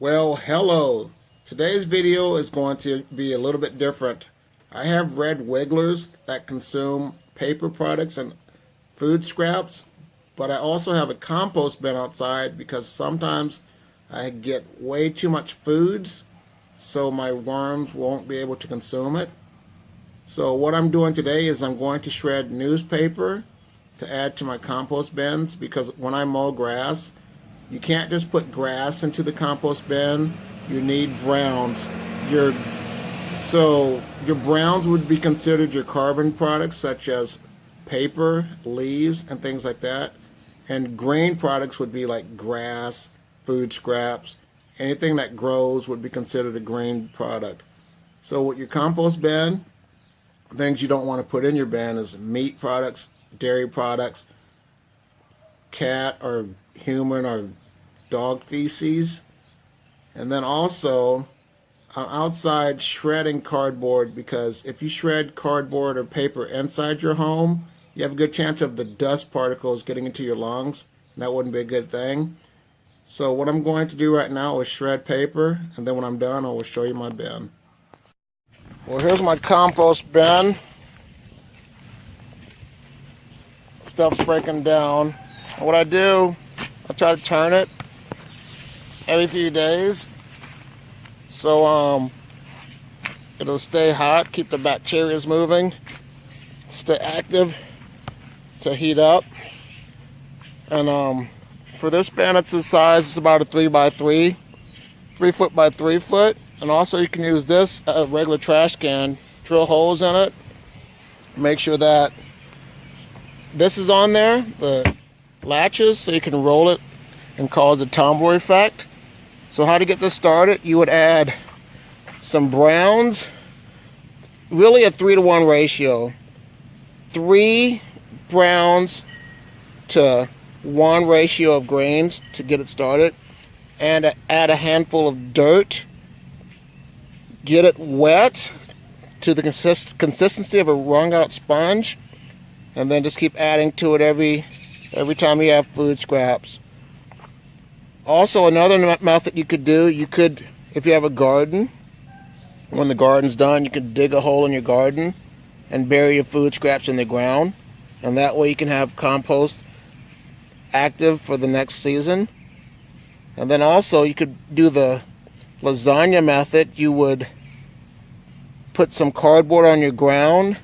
Well, hello. Today's video is going to be a little bit different. I have red wigglers that consume paper products and food scraps, but I also have a compost bin outside because sometimes I get way too much foods, so my worms won't be able to consume it. So what I'm doing today is I'm going to shred newspaper to add to my compost bins, because when I mow grass, you can't just put grass into the compost bin. You need browns. Your browns would be considered your carbon products, such as paper, leaves, and things like that. And grain products would be like grass, food scraps. Anything that grows would be considered a grain product. So with your compost bin, things you don't want to put in your bin is meat products, dairy products, cat or human or dog feces. And then also I'm outside shredding cardboard, because if you shred cardboard or paper inside your home, you have a good chance of the dust particles getting into your lungs, and that wouldn't be a good thing. So what I'm going to do right now is shred paper, and then when I'm done I will show you my bin. Well, here's my compost bin. Stuff's breaking down. And what I do, I try to turn it every few days, so it'll stay hot, keep the bacteria moving, stay active to heat up. And for this bin, it's the size, it's about a 3x3, 3 foot by 3 foot. And also you can use this as a regular trash can, drill holes in it, make sure that this is on there, the latches, so you can roll it and cause a tumbler effect. So how to get this started, you would add some browns, really a 3-to-1 ratio. 3 browns to 1 ratio of grains to get it started, and add a handful of dirt. Get it wet to the consistency of a wrung out sponge, and then just keep adding to it every time you have food scraps. Also, another method you could do, if you have a garden, when the garden's done, you can dig a hole in your garden and bury your food scraps in the ground, and that way you can have compost active for the next season. And then also you could do the lasagna method. You would put some cardboard on your ground,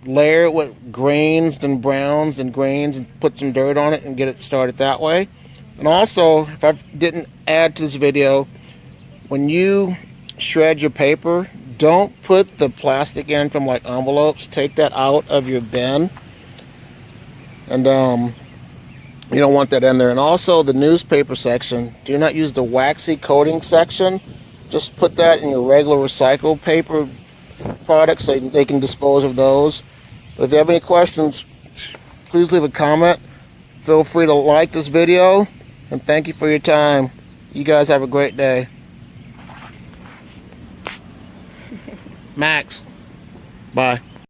layer it with grains and browns and grains, and put some dirt on it and get it started that way. And also, if I didn't add to this video, when you shred your paper, don't put the plastic in from like envelopes. Take that out of your bin, and you don't want that in there. And also the newspaper section, do not use the waxy coating section. Just put that in your regular recycled paper products so they can dispose of those. But if you have any questions, please leave a comment. Feel free to like this video, and thank you for your time. You guys have a great day. Max, bye.